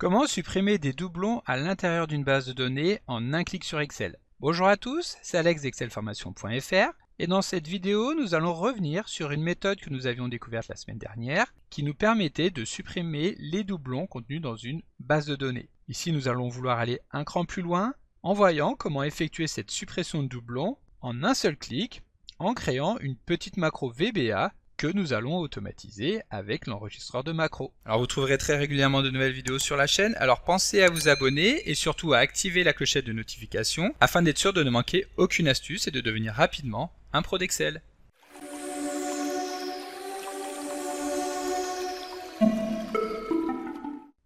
Comment supprimer des doublons à l'intérieur d'une base de données en un clic sur Excel? Bonjour à tous, c'est Alex d'excelformation.fr et dans cette vidéo, nous allons revenir sur une méthode que nous avions découverte la semaine dernière qui nous permettait de supprimer les doublons contenus dans une base de données. Ici, nous allons vouloir aller un cran plus loin en voyant comment effectuer cette suppression de doublons en un seul clic en créant une petite macro VBA que nous allons automatiser avec l'enregistreur de macros. Alors vous trouverez très régulièrement de nouvelles vidéos sur la chaîne, alors pensez à vous abonner et surtout à activer la clochette de notification afin d'être sûr de ne manquer aucune astuce et de devenir rapidement un pro d'Excel.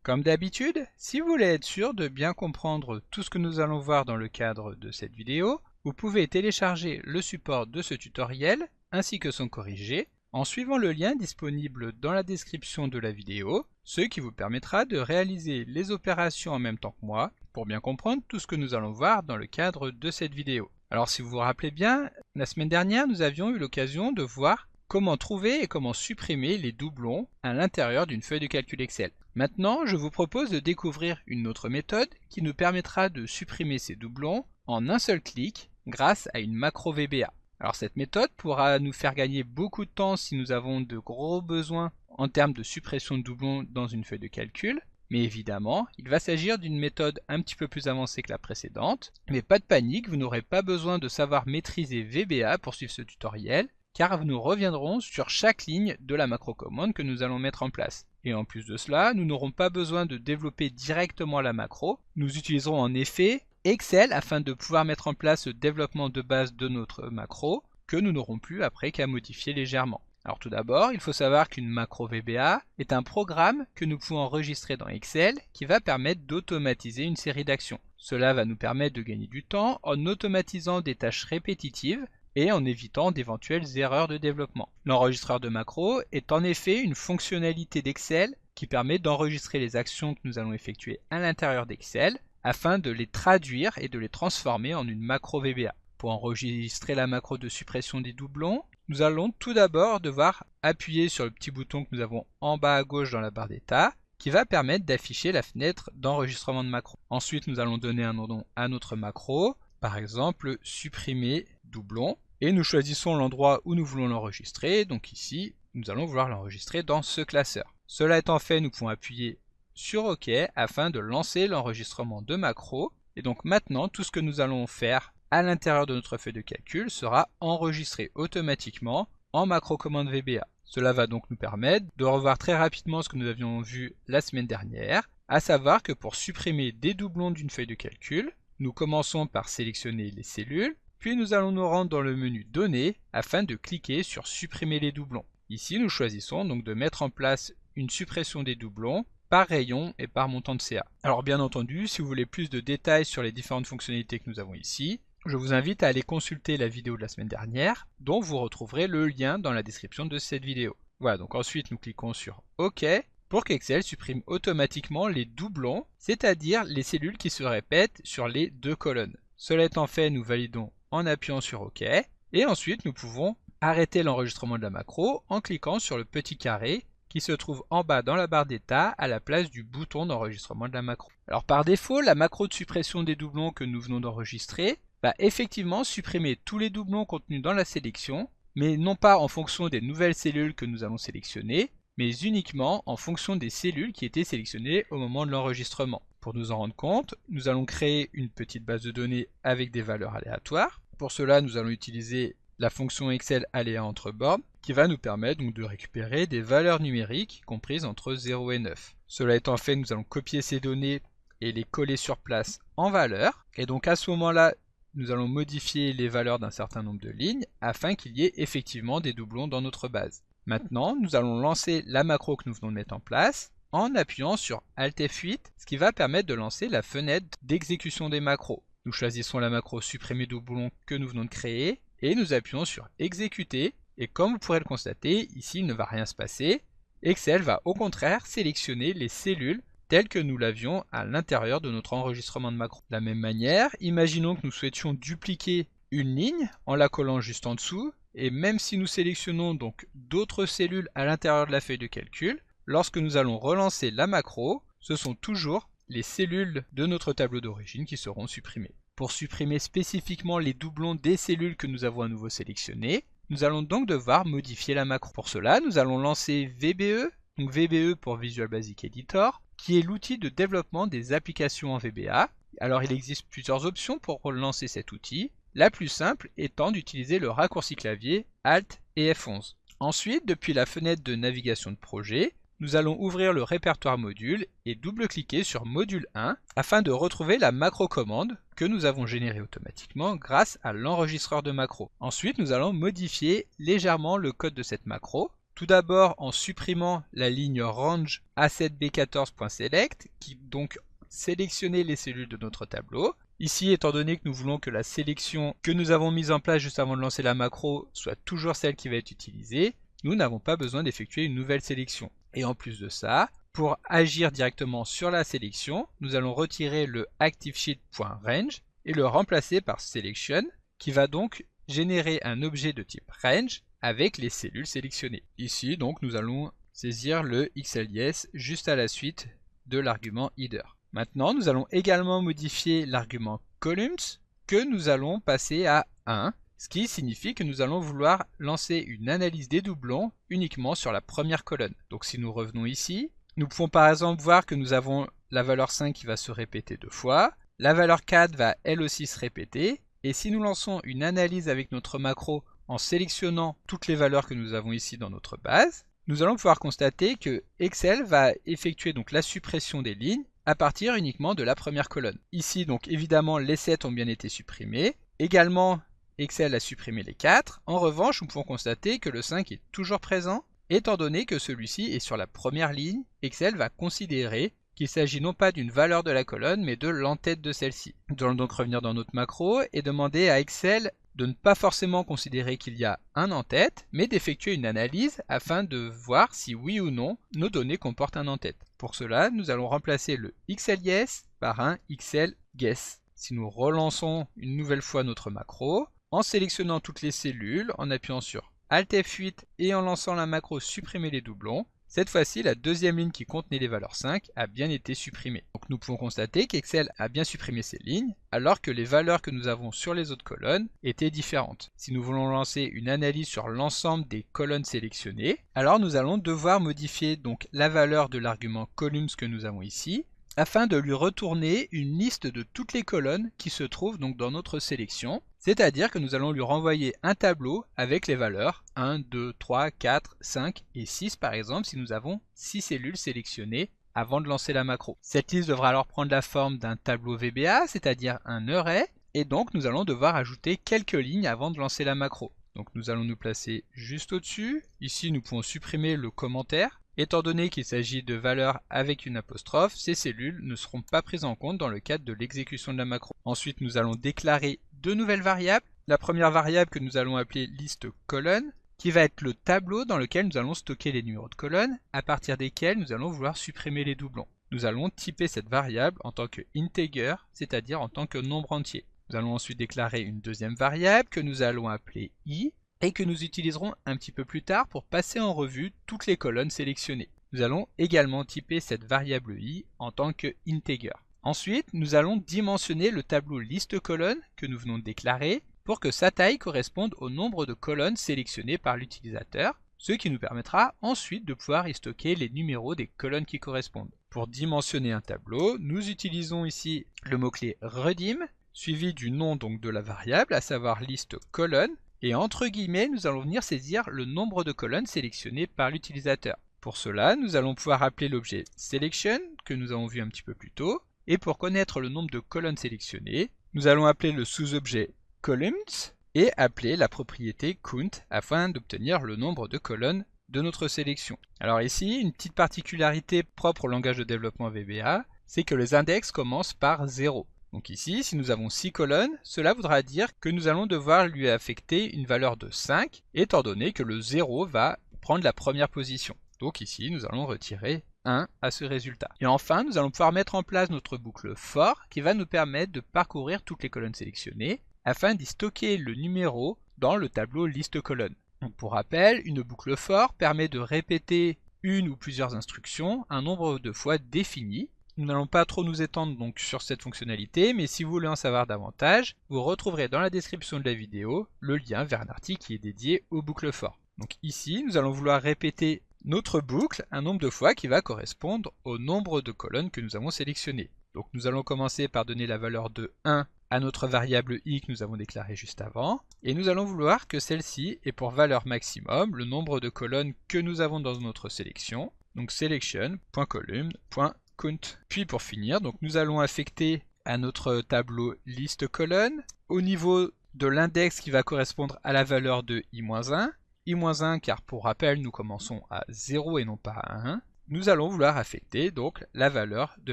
Comme d'habitude, si vous voulez être sûr de bien comprendre tout ce que nous allons voir dans le cadre de cette vidéo, vous pouvez télécharger le support de ce tutoriel ainsi que son corrigé en suivant le lien disponible dans la description de la vidéo, ce qui vous permettra de réaliser les opérations en même temps que moi pour bien comprendre tout ce que nous allons voir dans le cadre de cette vidéo. Alors si vous vous rappelez bien, la semaine dernière nous avions eu l'occasion de voir comment trouver et comment supprimer les doublons à l'intérieur d'une feuille de calcul Excel. Maintenant, je vous propose de découvrir une autre méthode qui nous permettra de supprimer ces doublons en un seul clic grâce à une macro VBA. Alors cette méthode pourra nous faire gagner beaucoup de temps si nous avons de gros besoins en termes de suppression de doublons dans une feuille de calcul, mais évidemment, il va s'agir d'une méthode un petit peu plus avancée que la précédente, mais pas de panique, vous n'aurez pas besoin de savoir maîtriser VBA pour suivre ce tutoriel, car nous reviendrons sur chaque ligne de la macro-commande que nous allons mettre en place. Et en plus de cela, nous n'aurons pas besoin de développer directement la macro, nous utiliserons en effet Excel afin de pouvoir mettre en place le développement de base de notre macro que nous n'aurons plus après qu'à modifier légèrement. Alors tout d'abord, il faut savoir qu'une macro VBA est un programme que nous pouvons enregistrer dans Excel qui va permettre d'automatiser une série d'actions. Cela va nous permettre de gagner du temps en automatisant des tâches répétitives et en évitant d'éventuelles erreurs de développement. L'enregistreur de macro est en effet une fonctionnalité d'Excel qui permet d'enregistrer les actions que nous allons effectuer à l'intérieur d'Excel afin de les traduire et de les transformer en une macro VBA. Pour enregistrer la macro de suppression des doublons, nous allons tout d'abord devoir appuyer sur le petit bouton que nous avons en bas à gauche dans la barre d'état qui va permettre d'afficher la fenêtre d'enregistrement de macro. Ensuite, nous allons donner un nom à notre macro, par exemple supprimer doublon, et nous choisissons l'endroit où nous voulons l'enregistrer, donc ici, nous allons vouloir l'enregistrer dans ce classeur. Cela étant fait, nous pouvons appuyer sur OK afin de lancer l'enregistrement de macro. Et donc maintenant, tout ce que nous allons faire à l'intérieur de notre feuille de calcul sera enregistré automatiquement en macro commande VBA. Cela va donc nous permettre de revoir très rapidement ce que nous avions vu la semaine dernière, à savoir que pour supprimer des doublons d'une feuille de calcul, nous commençons par sélectionner les cellules, puis nous allons nous rendre dans le menu Données afin de cliquer sur Supprimer les doublons. Ici, nous choisissons donc de mettre en place une suppression des doublons par rayon et par montant de CA. Alors bien entendu, si vous voulez plus de détails sur les différentes fonctionnalités que nous avons ici, je vous invite à aller consulter la vidéo de la semaine dernière, dont vous retrouverez le lien dans la description de cette vidéo. Voilà, donc ensuite nous cliquons sur OK pour qu'Excel supprime automatiquement les doublons, c'est-à-dire les cellules qui se répètent sur les deux colonnes. Cela étant fait, nous validons en appuyant sur OK, et ensuite nous pouvons arrêter l'enregistrement de la macro en cliquant sur le petit carré qui se trouve en bas dans la barre d'état à la place du bouton d'enregistrement de la macro. Alors par défaut, la macro de suppression des doublons que nous venons d'enregistrer va effectivement supprimer tous les doublons contenus dans la sélection, mais non pas en fonction des nouvelles cellules que nous allons sélectionner, mais uniquement en fonction des cellules qui étaient sélectionnées au moment de l'enregistrement. Pour nous en rendre compte, nous allons créer une petite base de données avec des valeurs aléatoires. Pour cela, nous allons utiliser la fonction Excel aléa entre bornes qui va nous permettre donc de récupérer des valeurs numériques comprises entre 0 et 9. Cela étant fait, nous allons copier ces données et les coller sur place en valeurs. Et donc à ce moment-là, nous allons modifier les valeurs d'un certain nombre de lignes afin qu'il y ait effectivement des doublons dans notre base. Maintenant, nous allons lancer la macro que nous venons de mettre en place en appuyant sur Alt F8, ce qui va permettre de lancer la fenêtre d'exécution des macros. Nous choisissons la macro supprimer doublons que nous venons de créer et nous appuyons sur exécuter. Et comme vous pourrez le constater, ici il ne va rien se passer. Excel va au contraire sélectionner les cellules telles que nous l'avions à l'intérieur de notre enregistrement de macro. De la même manière, imaginons que nous souhaitions dupliquer une ligne en la collant juste en dessous, et même si nous sélectionnons donc d'autres cellules à l'intérieur de la feuille de calcul, lorsque nous allons relancer la macro, ce sont toujours les cellules de notre tableau d'origine qui seront supprimées. Pour supprimer spécifiquement les doublons des cellules que nous avons à nouveau sélectionnées, nous allons donc devoir modifier la macro. Pour cela, nous allons lancer VBE, donc VBE pour Visual Basic Editor, qui est l'outil de développement des applications en VBA. Alors il existe plusieurs options pour lancer cet outil, la plus simple étant d'utiliser le raccourci clavier Alt et F11. Ensuite, depuis la fenêtre de navigation de projet, nous allons ouvrir le répertoire module et double-cliquer sur module 1 afin de retrouver la macro commande que nous avons générée automatiquement grâce à l'enregistreur de macro. Ensuite, nous allons modifier légèrement le code de cette macro. Tout d'abord en supprimant la ligne range a7b14.select qui donc sélectionnait les cellules de notre tableau. Ici, étant donné que nous voulons que la sélection que nous avons mise en place juste avant de lancer la macro soit toujours celle qui va être utilisée, nous n'avons pas besoin d'effectuer une nouvelle sélection. Et en plus de ça, pour agir directement sur la sélection, nous allons retirer le ActiveSheet.range et le remplacer par Selection, qui va donc générer un objet de type range avec les cellules sélectionnées. Ici, donc, nous allons saisir le XLIS juste à la suite de l'argument header. Maintenant, nous allons également modifier l'argument columns que nous allons passer à 1, ce qui signifie que nous allons vouloir lancer une analyse des doublons uniquement sur la première colonne. Donc si nous revenons ici, nous pouvons par exemple voir que nous avons la valeur 5 qui va se répéter 2 fois, la valeur 4 va elle aussi se répéter, et si nous lançons une analyse avec notre macro en sélectionnant toutes les valeurs que nous avons ici dans notre base, nous allons pouvoir constater que Excel va effectuer donc la suppression des lignes à partir uniquement de la première colonne. Ici donc évidemment les 7 ont bien été supprimés, également Excel a supprimé les 4, en revanche nous pouvons constater que le 5 est toujours présent, étant donné que celui-ci est sur la première ligne, Excel va considérer qu'il s'agit non pas d'une valeur de la colonne mais de l'entête de celle-ci. Nous allons donc revenir dans notre macro et demander à Excel de ne pas forcément considérer qu'il y a un en-tête, mais d'effectuer une analyse afin de voir si oui ou non nos données comportent un en-tête. Pour cela, nous allons remplacer le XLIS par un XLGuess. Si nous relançons une nouvelle fois notre macro, en sélectionnant toutes les cellules, en appuyant sur Alt F8 et en lançant la macro supprimer les doublons, cette fois-ci, la deuxième ligne qui contenait les valeurs 5 a bien été supprimée. Donc nous pouvons constater qu'Excel a bien supprimé ces lignes, alors que les valeurs que nous avons sur les autres colonnes étaient différentes. Si nous voulons lancer une analyse sur l'ensemble des colonnes sélectionnées, alors nous allons devoir modifier donc la valeur de l'argument columns que nous avons ici, afin de lui retourner une liste de toutes les colonnes qui se trouvent donc dans notre sélection, c'est-à-dire que nous allons lui renvoyer un tableau avec les valeurs 1, 2, 3, 4, 5 et 6 par exemple si nous avons 6 cellules sélectionnées avant de lancer la macro. Cette liste devra alors prendre la forme d'un tableau VBA, c'est-à-dire un array, et donc nous allons devoir ajouter quelques lignes avant de lancer la macro. Donc nous allons nous placer juste au-dessus, ici nous pouvons supprimer le commentaire. Étant donné qu'il s'agit de valeurs avec une apostrophe, ces cellules ne seront pas prises en compte dans le cadre de l'exécution de la macro. Ensuite, nous allons déclarer deux nouvelles variables. La première variable que nous allons appeler liste colonne, qui va être le tableau dans lequel nous allons stocker les numéros de colonne, à partir desquels nous allons vouloir supprimer les doublons. Nous allons typer cette variable en tant que integer, c'est-à-dire en tant que nombre entier. Nous allons ensuite déclarer une deuxième variable que nous allons appeler i, et que nous utiliserons un petit peu plus tard pour passer en revue toutes les colonnes sélectionnées. Nous allons également typer cette variable i en tant que integer. Ensuite, nous allons dimensionner le tableau liste colonne que nous venons de déclarer pour que sa taille corresponde au nombre de colonnes sélectionnées par l'utilisateur, ce qui nous permettra ensuite de pouvoir y stocker les numéros des colonnes qui correspondent. Pour dimensionner un tableau, nous utilisons ici le mot-clé redim, suivi du nom donc de la variable, à savoir liste colonne, et entre guillemets, nous allons venir saisir le nombre de colonnes sélectionnées par l'utilisateur. Pour cela, nous allons pouvoir appeler l'objet selection, que nous avons vu un petit peu plus tôt, et pour connaître le nombre de colonnes sélectionnées, nous allons appeler le sous-objet columns, et appeler la propriété count, afin d'obtenir le nombre de colonnes de notre sélection. Alors ici, une petite particularité propre au langage de développement VBA, c'est que les index commencent par 0. Donc ici, si nous avons 6 colonnes, cela voudra dire que nous allons devoir lui affecter une valeur de 5, étant donné que le 0 va prendre la première position. Donc ici, nous allons retirer 1 à ce résultat. Et enfin, nous allons pouvoir mettre en place notre boucle for, qui va nous permettre de parcourir toutes les colonnes sélectionnées, afin d'y stocker le numéro dans le tableau liste colonne. Donc pour rappel, une boucle for permet de répéter une ou plusieurs instructions un nombre de fois défini, Nous n'allons pas trop nous étendre donc sur cette fonctionnalité, mais si vous voulez en savoir davantage, vous retrouverez dans la description de la vidéo le lien vers un article qui est dédié aux boucles for. Donc ici, nous allons vouloir répéter notre boucle un nombre de fois qui va correspondre au nombre de colonnes que nous avons sélectionnées. Donc nous allons commencer par donner la valeur de 1 à notre variable i que nous avons déclarée juste avant, et nous allons vouloir que celle-ci ait pour valeur maximum le nombre de colonnes que nous avons dans notre sélection, donc selection.column.count. Puis pour finir, donc nous allons affecter à notre tableau liste colonne au niveau de l'index qui va correspondre à la valeur de i-1, i-1 car pour rappel nous commençons à 0 et non pas à 1, nous allons vouloir affecter donc la valeur de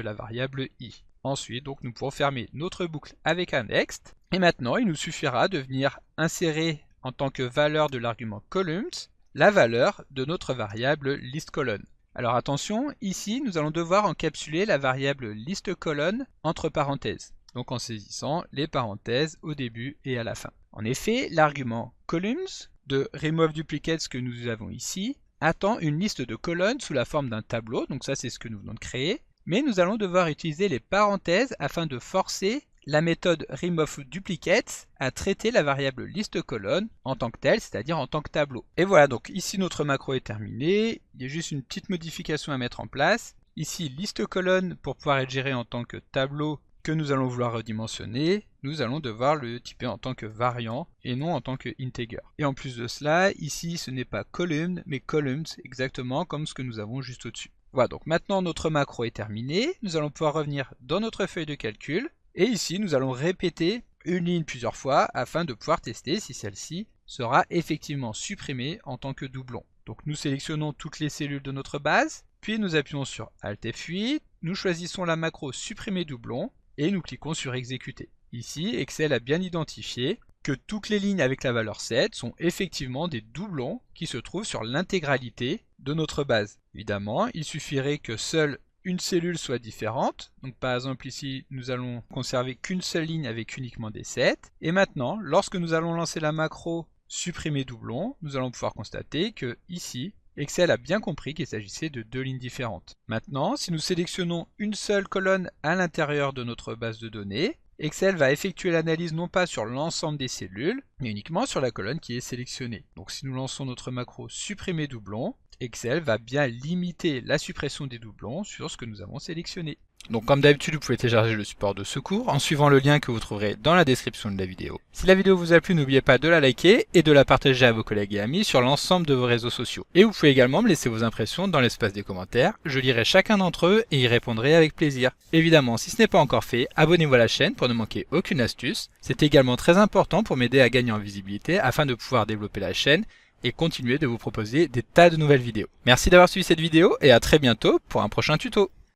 la variable i. Ensuite, donc, nous pourrons fermer notre boucle avec un next. Et maintenant, il nous suffira de venir insérer en tant que valeur de l'argument columns la valeur de notre variable listColon. Alors attention, ici, nous allons devoir encapsuler la variable listColon entre parenthèses, donc en saisissant les parenthèses au début et à la fin. En effet, l'argument columns de removeDuplicates que nous avons ici attend une liste de colonnes sous la forme d'un tableau, donc ça c'est ce que nous venons de créer. Mais nous allons devoir utiliser les parenthèses afin de forcer la méthode removeDuplicates à traiter la variable listColon en tant que telle, c'est-à-dire en tant que tableau. Et voilà, donc ici notre macro est terminé. Il y a juste une petite modification à mettre en place. Ici, listColon, pour pouvoir être géré en tant que tableau que nous allons vouloir redimensionner, nous allons devoir le typer en tant que variant et non en tant que integer. Et en plus de cela, ici ce n'est pas column mais columns, exactement comme ce que nous avons juste au-dessus. Voilà, donc maintenant notre macro est terminé, nous allons pouvoir revenir dans notre feuille de calcul, et ici nous allons répéter une ligne plusieurs fois afin de pouvoir tester si celle-ci sera effectivement supprimée en tant que doublon. Donc nous sélectionnons toutes les cellules de notre base, puis nous appuyons sur Alt F8, nous choisissons la macro supprimer doublon, et nous cliquons sur exécuter. Ici, Excel a bien identifié que toutes les lignes avec la valeur 7 sont effectivement des doublons qui se trouvent sur l'intégralité de notre base. Évidemment, il suffirait que seule une cellule soit différente. Donc par exemple ici, nous allons conserver qu'une seule ligne avec uniquement des 7. Et maintenant, lorsque nous allons lancer la macro supprimer doublon, nous allons pouvoir constater que ici, Excel a bien compris qu'il s'agissait de deux lignes différentes. Maintenant, si nous sélectionnons une seule colonne à l'intérieur de notre base de données, Excel va effectuer l'analyse non pas sur l'ensemble des cellules, mais uniquement sur la colonne qui est sélectionnée. Donc si nous lançons notre macro supprimer doublon, Excel va bien limiter la suppression des doublons sur ce que nous avons sélectionné. Donc comme d'habitude, vous pouvez télécharger le support de secours en suivant le lien que vous trouverez dans la description de la vidéo. Si la vidéo vous a plu, n'oubliez pas de la liker et de la partager à vos collègues et amis sur l'ensemble de vos réseaux sociaux. Et vous pouvez également me laisser vos impressions dans l'espace des commentaires, je lirai chacun d'entre eux et y répondrai avec plaisir. Évidemment, si ce n'est pas encore fait, abonnez-vous à la chaîne pour ne manquer aucune astuce. C'est également très important pour m'aider à gagner en visibilité afin de pouvoir développer la chaîne et continuer de vous proposer des tas de nouvelles vidéos. Merci d'avoir suivi cette vidéo et à très bientôt pour un prochain tuto.